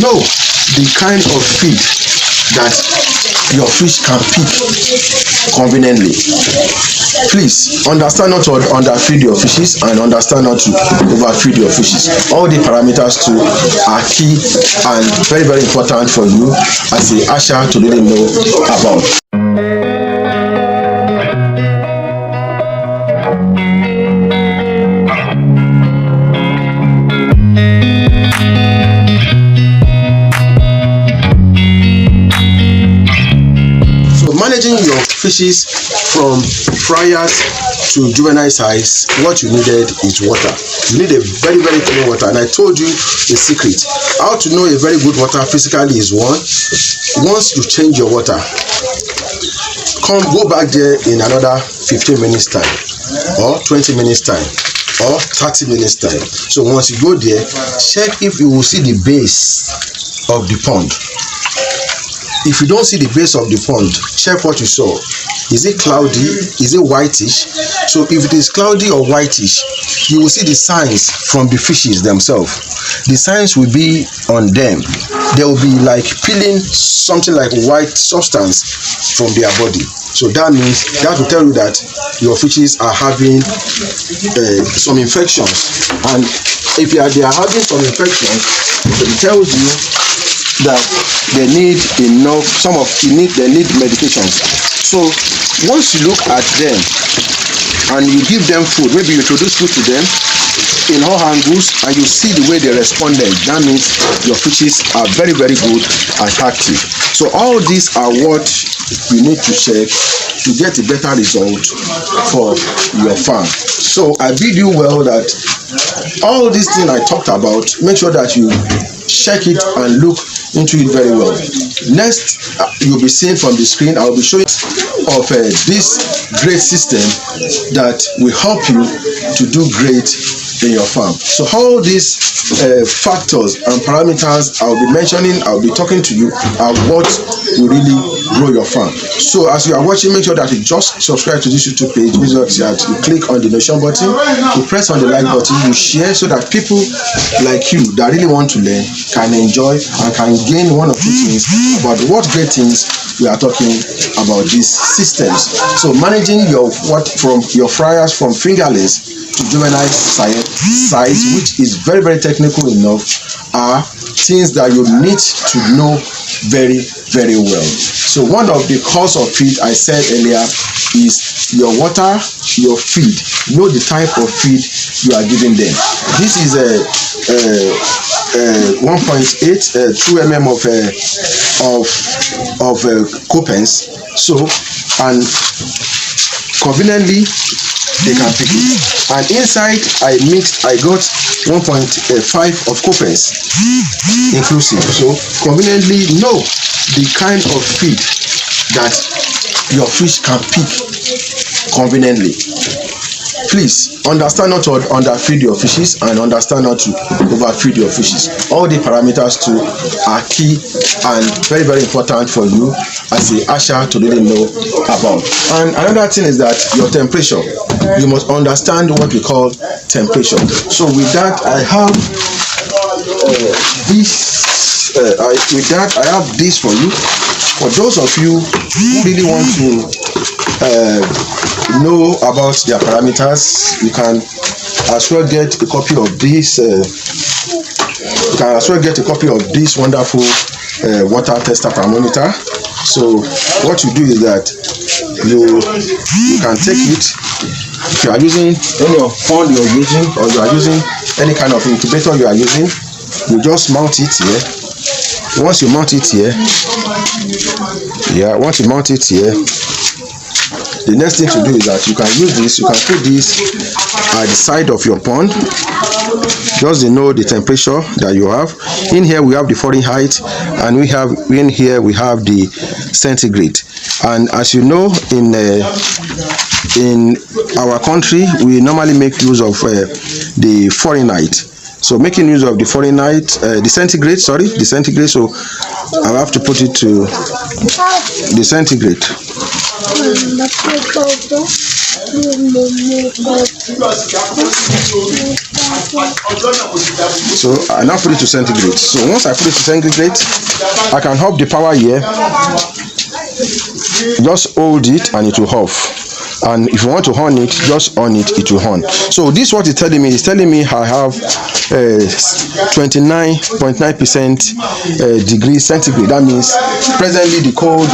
know the kind of feed that your fish can pick conveniently. Please understand not to underfeed your fishes and understand not to overfeed your fishes. All the parameters too are key and very, very important for you as a usher to really know about. Managing your fishes from fryers to juvenile size, what you needed is water. You need a very, very clean water, and I told you a secret. How to know a very good water physically is once you change your water, go back there in another 15 minutes time or 20 minutes time or 30 minutes time. So once you go there, check if you will see the base of the pond. If you don't see the base of the pond, check what you saw. Is it cloudy? Is it whitish? So if it is cloudy or whitish, you will see the signs from the fishes themselves. The signs will be on them. They will be like peeling something like white substance from their body. So that means that will tell you that your fishes are having some infections. And if they are having some infections, it tells you that they need enough, they need medications. So once you look at them and you give them food, maybe you introduce food to them in all angles and you see the way they responded, that means your fishes are very, very good and active. So all these are what you need to check to get a better result for your farm. So I bid you well that all these things I talked about, make sure that you check it and look into it very well. Next, you'll be seeing from the screen, I'll be showing of this great system that will help you to do great in your farm. So all these factors and parameters I'll be mentioning, I'll be talking to you are what will really grow your farm. So as you are watching, make sure that you just subscribe to this YouTube page. Make sure that you click on the notification button, you press on the like button, you share so that people like you that really want to learn can enjoy and can gain one or two things about what great things we are talking about these systems. So managing your from your fryers from fingerless to juvenile size, which is very, very technical enough, are things that you need to know very, very well. So one of the cause of feed I said earlier is your water, your feed. Know the type of feed you are giving them. This is a 1.8 2 mm of copens. So and conveniently they can pick it. And inside I got 1.5 of copens inclusive. So conveniently know the kind of feed that your fish can pick conveniently. Please understand not to underfeed your fishes and understand not to overfeed your fishes. All the parameters too are key and very, very important for you as a usher to really know about. And another thing is that your temperature. You must understand what we call temperature. So with that, I have this. With that, I have this for you. For those of you who really want to know about their parameters, you can as well get a copy of this. You can as well get a copy of this wonderful water tester thermometer. So what you do is that you can take it. If you are using any pond you are using, or you are using any kind of incubator you are using, you just mount it here. Once you mount it here, the next thing to do is that you can use this. You can put this at the side of your pond, just to know the temperature that you have. In here we have the Fahrenheit, and in here we have the centigrade. And as you know, in our country we normally make use of the Fahrenheit. So making use of the Fahrenheit, the centigrade. So I have to put it to the centigrade. So I now put it to centigrade. So once I put it to centigrade, I can up the power here. Just hold it and it will off. And if you want to on it, just on it, it will on. So this is what it's telling me. It's telling me I have 29.9% degree centigrade. That means presently the cold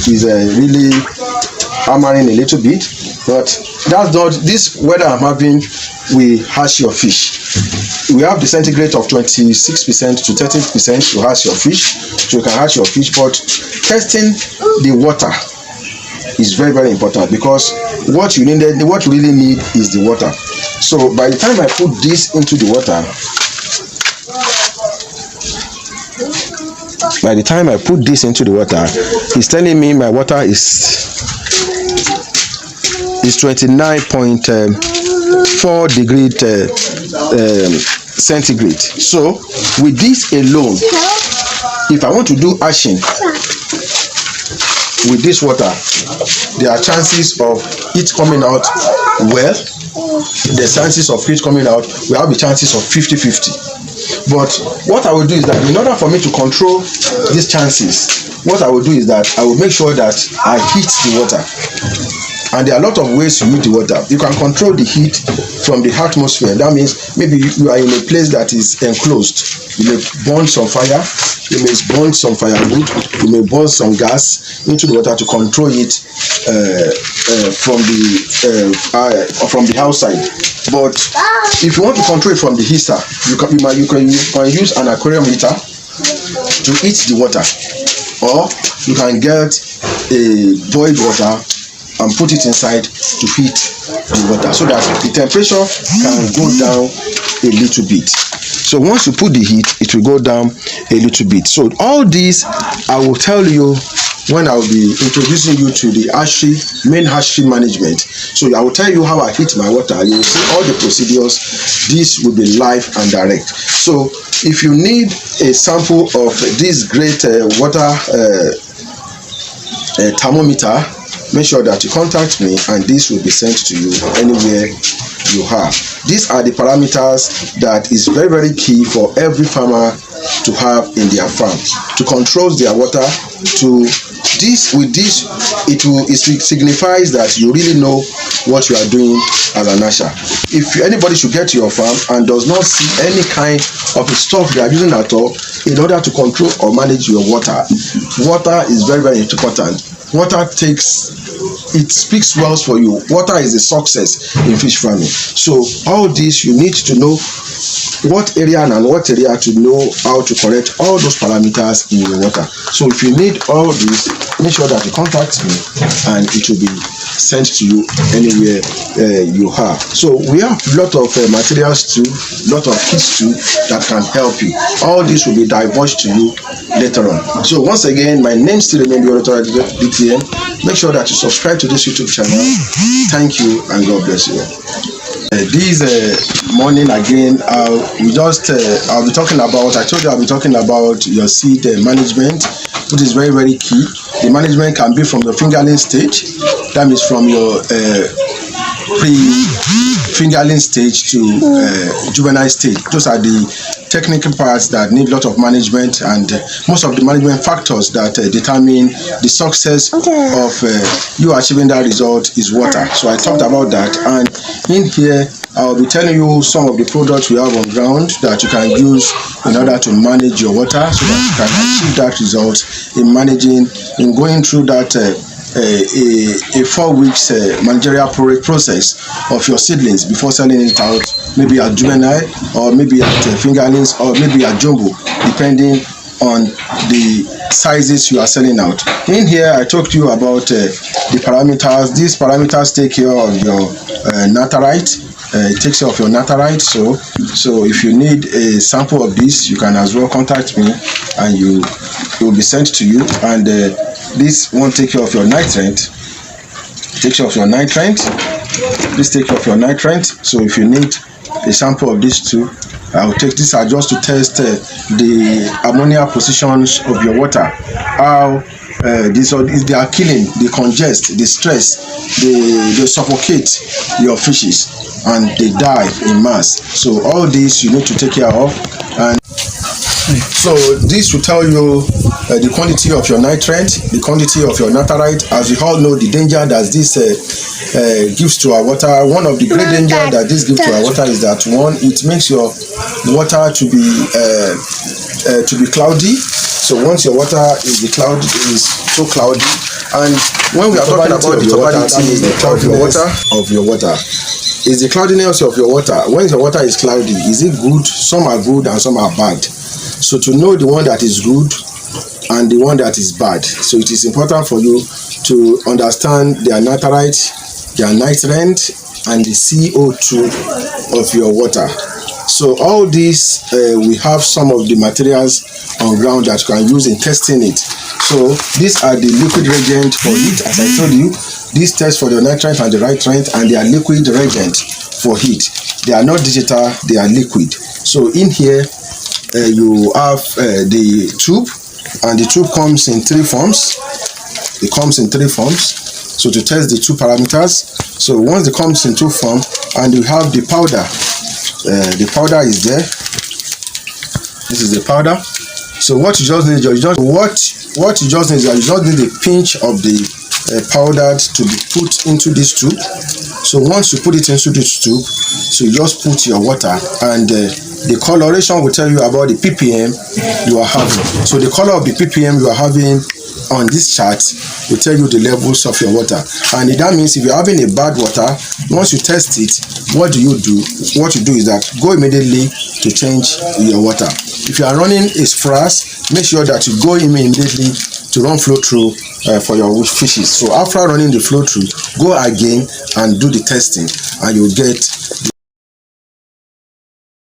is really hammering a little bit, but that's not this weather I'm having. We hatch your fish. We have the centigrade of 26% to 30% to hatch your fish, so you can hatch your fish. But testing the water is very, very important, because what you really need is the water. So by the time I put this into the water, it's telling me my water is 29.4 degrees centigrade. So with this alone, if I want to do hatching with this water, there are chances of it coming out well. The chances of it coming out, we have the chances of 50-50. But what I will do is that in order for me to control these chances, what I will do is that I will make sure that I heat the water. And there are a lot of ways to heat the water. You can control the heat from the atmosphere. That means maybe you are in a place that is enclosed. You may burn some fire, you may burn some firewood, you may burn some gas into the water to control it from the outside. But if you want to control it from the heater, you can use an aquarium heater to heat the water, or you can get a boiled water and put it inside to heat the water, so that the temperature can go down a little bit. So once you put the heat, it will go down a little bit. So all these I will tell you when I will be introducing you to the main hatchery management. So I will tell you how I heat my water. You will see all the procedures. This will be live and direct. So if you need a sample of this great water thermometer, make sure that you contact me, and this will be sent to you anywhere you are. These are the parameters that is very, very key for every farmer to have in their farm to control their water. It signifies that you really know what you are doing as an usher. If anybody should get to your farm and does not see any kind of stuff they are using at all in order to control or manage your water, water is very, very important. Water speaks well for you. Water is a success in fish farming. So all this, you need to know what area and what area to know how to correct all those parameters in your water. So if you need all this, make sure that you contact me and it will be sent to you anywhere you are. So we have a lot of materials too, lot of kits too that can help you. All this will be divulged to you later on. So once again, my name still remains DTN. Make sure that you subscribe to this YouTube channel. Thank you and God bless you. This morning again, I'll be talking about, I told you I'll be talking about your seed management, which is very, very key. The management can be from your fingerling stage, that means from your pre-fingerling stage to juvenile stage. Those are the technical parts that need a lot of management, and most of the management factors that determine the success of you achieving that result is water. So I talked about that, and in here I'll be telling you some of the products we have on ground that you can use in order to manage your water, so that you can achieve that result in going through that a 4 weeks managerial process of your seedlings before selling it out, maybe at juvenile, or maybe at fingerlings, or maybe at jumbo, depending on the sizes you are selling out. In here I talked to you about the parameters. These parameters take care of your natarite. It takes care of your natarite. So if you need a sample of this, you can as well contact me, and it will be sent to you. And this won't take care of your nitrate. Take care of your nitrate. This take care of your nitrate. So if you need a sample of these two, I will take this just to test the ammonia positions of your water, how they are killing, they congest, they stress, they suffocate your fishes and they die in mass. So all this you need to take care of. And so this will tell you the quantity of your nitrate, the quantity of your nitrite. As we all know, the danger that this gives to our water. One of the great danger that this gives to our water is that, one, it makes your water to be cloudy. So once your water is so cloudy, and when we are talking about the turbidity of your water, is the cloudiness of your water. When your water is cloudy, is it good? Some are good and some are bad. So to know the one that is good and the one that is bad, so it is important for you to understand their nitrite, their nitrate, and the CO2 of your water. So all these, we have some of the materials on ground that you can use in testing it. So these are the liquid reagent for heat. As I told you, these tests for the nitrate and the nitrate, and they are liquid reagent for heat. They are not digital, they are liquid. So in here, you have the tube, and the tube comes in 3 forms. It comes in 3 forms. So to test the 2 parameters. So once it comes in 2 forms, and you have the powder. The powder is there. This is the powder. So what you just need, you just need a pinch of the powder to be put into this tube. So once you put it into this tube, so you just put your water, and the coloration will tell you about the ppm you are having. So the color of the ppm you are having on this chart will tell you the levels of your water. And that means if you're having a bad water, once you test it, what you do is that go immediately to change your water. If you are running a frass, make sure that you go immediately to run flow through for your fishes. So after running the flow through, go again and do the testing, and you'll get